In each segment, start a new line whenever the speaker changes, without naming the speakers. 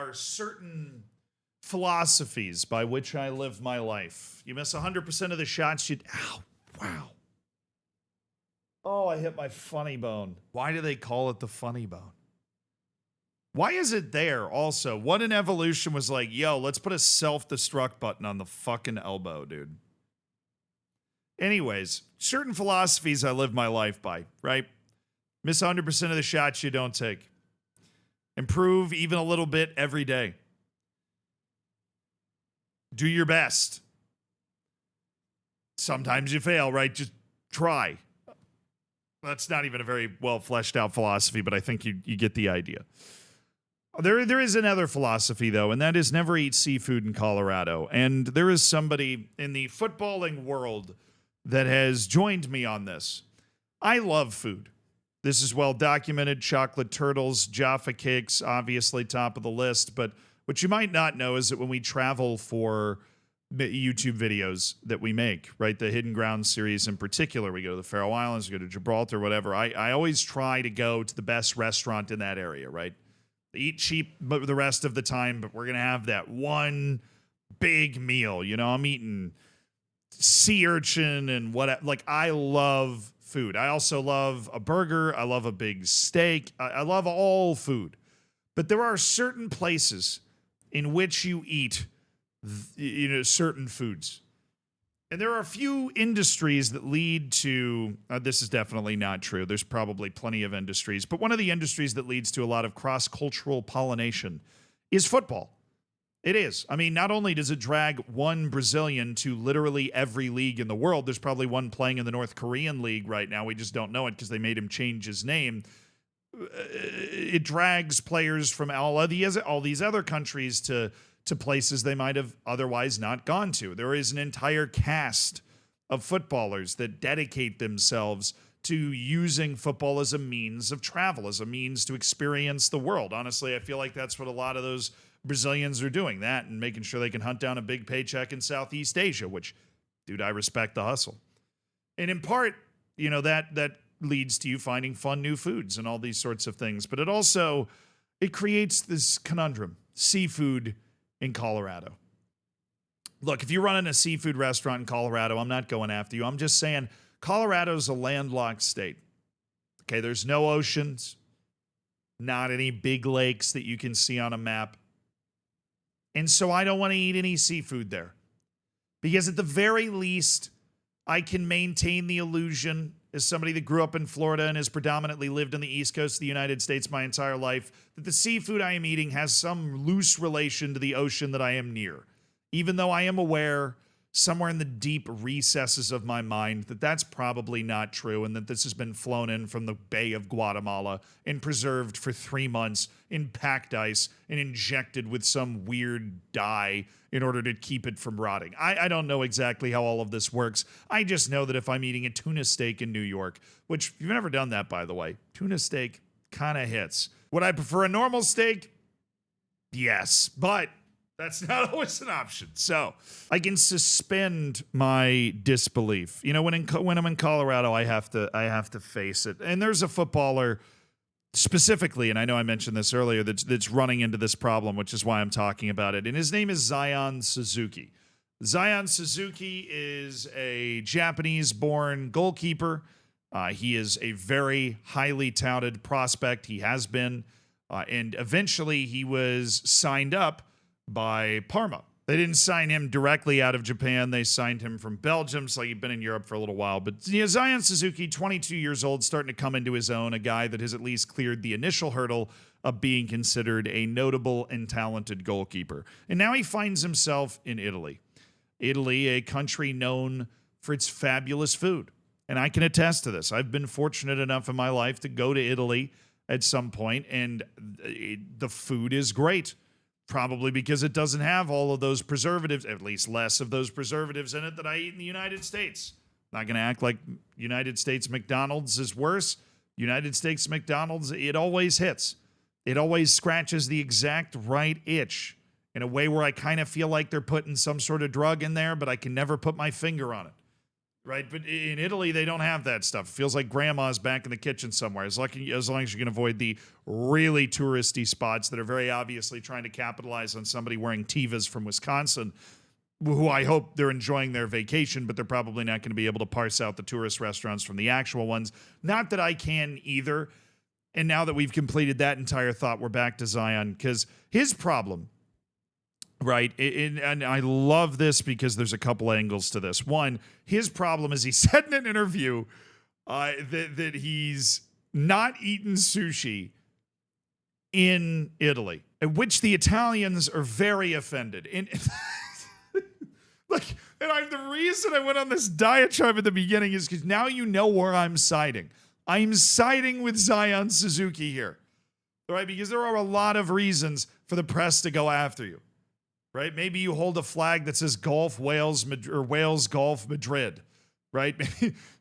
are certain philosophies by which I live my life. You miss 100% of the shots you... Ow, wow. Oh, I hit my funny bone. Why do they call it the funny bone? Why is it there also? What in evolution was like, yo, let's put a self-destruct button on the fucking elbow, dude. Anyways, certain philosophies I live my life by, right? Miss 100% of the shots you don't take. Improve even a little bit every day. Do your best. Sometimes you fail, right? Just try. That's not even a very well fleshed out philosophy, but I think you get the idea. There is another philosophy, though, and that is never eat seafood in Colorado. And there is somebody in the footballing world that has joined me on this. I love food. This is well documented. Chocolate turtles, Jaffa cakes, obviously top of the list. But what you might not know is that when we travel for YouTube videos that we make, right, the Hidden Ground series in particular, we go to the Faroe Islands, we go to Gibraltar, whatever. I always try to go to the best restaurant in that area, right? Eat cheap the rest of the time, but we're going to have that one big meal. You know, I'm eating sea urchin and what, like, I love food. I also love a burger. I love a big steak. I love all food. But there are certain places in which you eat, certain foods. And there are a few industries that lead to, this is definitely not true. There's probably plenty of industries. But one of the industries that leads to a lot of cross-cultural pollination is football. It is. I mean, not only does it drag one Brazilian to literally every league in the world, there's probably one playing in the North Korean league right now. We just don't know it because they made him change his name. It drags players from all these other countries to places they might have otherwise not gone to. There is an entire cast of footballers that dedicate themselves to using football as a means of travel, as a means to experience the world. Honestly, I feel like that's what a lot of those Brazilians are doing, that and making sure they can hunt down a big paycheck in Southeast Asia, which, dude, I respect the hustle. And in part, you know, that leads to you finding fun new foods and all these sorts of things. But it creates this conundrum. Seafood in Colorado. Look, if you're running a seafood restaurant in Colorado, I'm not going after you. I'm just saying Colorado's a landlocked state. Okay, there's no oceans, not any big lakes that you can see on a map. And so I don't want to eat any seafood there. Because at the very least, I can maintain the illusion as somebody that grew up in Florida and has predominantly lived on the East Coast of the United States my entire life, that the seafood I am eating has some loose relation to the ocean that I am near. Even though I am aware somewhere in the deep recesses of my mind that that's probably not true and that this has been flown in from the Bay of Guatemala and preserved for 3 months in packed ice and injected with some weird dye in order to keep it from rotting. I don't know exactly how all of this works. I just know that if I'm eating a tuna steak in New York, which if you've never done that, by the way, tuna steak kind of hits. Would I prefer a normal steak? Yes, but that's not always an option. So I can suspend my disbelief. You know, when I'm in Colorado, I have to face it. And there's a footballer specifically, and I know I mentioned this earlier, that's running into this problem, which is why I'm talking about it. And his name is Zion Suzuki. Zion Suzuki is a Japanese-born goalkeeper. He is a very highly touted prospect. He has been. And eventually he was signed up by Parma. They didn't sign him directly out of Japan. They signed him from Belgium, so he'd been in Europe for a little while. But Zion Suzuki, 22 years old, starting to come into his own, a guy that has at least cleared the initial hurdle of being considered a notable and talented goalkeeper. And now he finds himself in Italy. Italy, a country known for its fabulous food. And I can attest to this. I've been fortunate enough in my life to go to Italy at some point, and the food is great. Probably because it doesn't have all of those preservatives, at least less of those preservatives in it that I eat in the United States. Not going to act like United States McDonald's is worse. United States McDonald's, it always hits. It always scratches the exact right itch in a way where I kind of feel like they're putting some sort of drug in there, but I can never put my finger on it. right? But in Italy, they don't have that stuff. It feels like grandma's back in the kitchen somewhere. As long as you can avoid the really touristy spots that are very obviously trying to capitalize on somebody wearing Tevas from Wisconsin, who I hope they're enjoying their vacation, but they're probably not going to be able to parse out the tourist restaurants from the actual ones. Not that I can either. And now that we've completed that entire thought, we're back to Zion, because his problem, right, and I love this because there's a couple angles to this. One, his problem is he said in an interview that he's not eaten sushi in Italy, at which the Italians are very offended. And the reason I went on this diatribe at the beginning is because now you know where I'm siding. I'm siding with Zion Suzuki here, right? Because there are a lot of reasons for the press to go after you, right? Maybe you hold a flag that says Golf Wales or Wales Golf Madrid, right?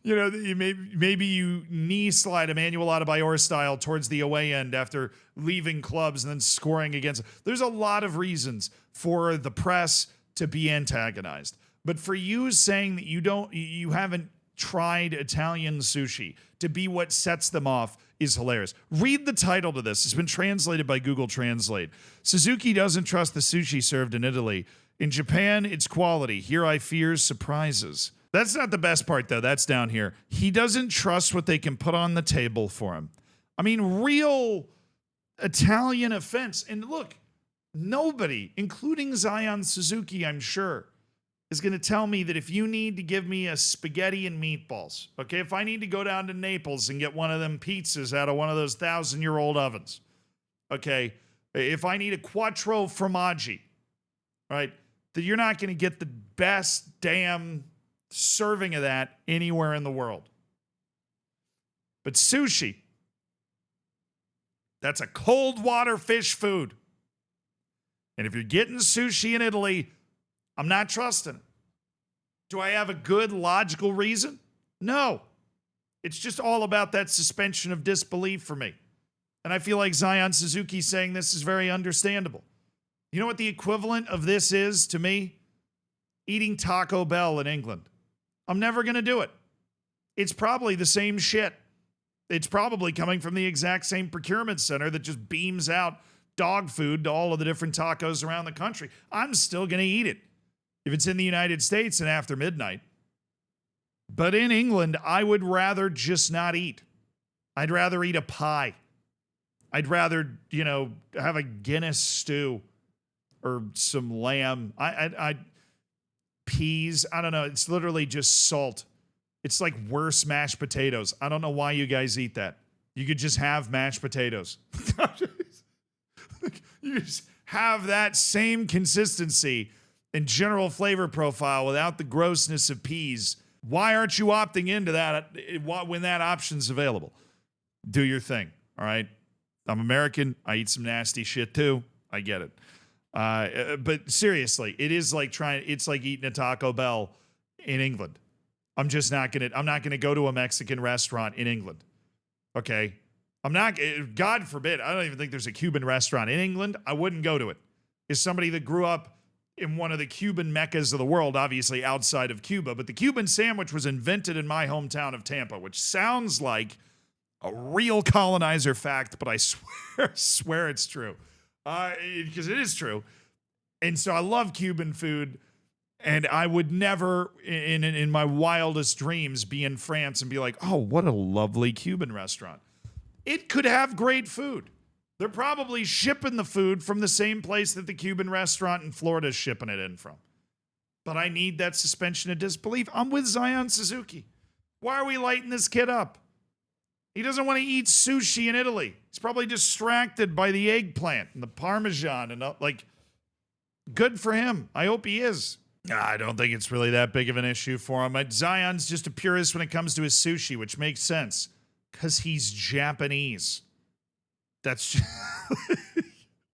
Maybe you knee slide Emmanuel Adebayor style towards the away end after leaving clubs and then scoring against. There's a lot of reasons for the press to be antagonized, but for you saying that you haven't tried Italian sushi to be what sets them off is hilarious. Read the title to this. It's been translated by Google Translate. Suzuki doesn't trust the sushi served in Italy. In Japan, it's quality. Here I fear surprises. That's not the best part, though. That's down here. He doesn't trust what they can put on the table for him. I mean, real Italian offense. And look, nobody, including Zion Suzuki, I'm sure, is going to tell me that if you need to give me a spaghetti and meatballs, okay, if I need to go down to Naples and get one of them pizzas out of one of those 1,000-year-old ovens, okay, if I need a quattro formaggi, right, that you're not going to get the best damn serving of that anywhere in the world. But sushi, that's a cold water fish food. And if you're getting sushi in Italy, I'm not trusting it. Do I have a good logical reason? No. It's just all about that suspension of disbelief for me. And I feel like Zion Suzuki saying this is very understandable. You know what the equivalent of this is to me? Eating Taco Bell in England. I'm never going to do it. It's probably the same shit. It's probably coming from the exact same procurement center that just beams out dog food to all of the different tacos around the country. I'm still going to eat it if it's in the United States and after midnight. But in England, I would rather just not eat. I'd rather eat a pie. I'd rather, have a Guinness stew or some lamb. I peas. I don't know. It's literally just salt. It's like worse mashed potatoes. I don't know why you guys eat that. You could just have mashed potatoes. You just have that same consistency and general flavor profile without the grossness of peas. Why aren't you opting into that when that option's available? Do your thing, all right? I'm American. I eat some nasty shit too. I get it. But seriously, it's like eating a Taco Bell in England. I'm not gonna go to a Mexican restaurant in England. Okay? God forbid, I don't even think there's a Cuban restaurant in England. I wouldn't go to it. As somebody that grew up in one of the Cuban meccas of the world, obviously outside of Cuba, but the Cuban sandwich was invented in my hometown of Tampa, which sounds like a real colonizer fact, but I swear it's true. Because it is true. And so I love Cuban food, and I would never, in my wildest dreams, be in France and be like, oh, what a lovely Cuban restaurant. It could have great food. They're probably shipping the food from the same place that the Cuban restaurant in Florida is shipping it in from. But I need that suspension of disbelief. I'm with Zion Suzuki. Why are we lighting this kid up? He doesn't want to eat sushi in Italy. He's probably distracted by the eggplant and the Parmesan and good for him. I hope he is. I don't think it's really that big of an issue for him. Zion's just a purist when it comes to his sushi, which makes sense because he's Japanese. That's just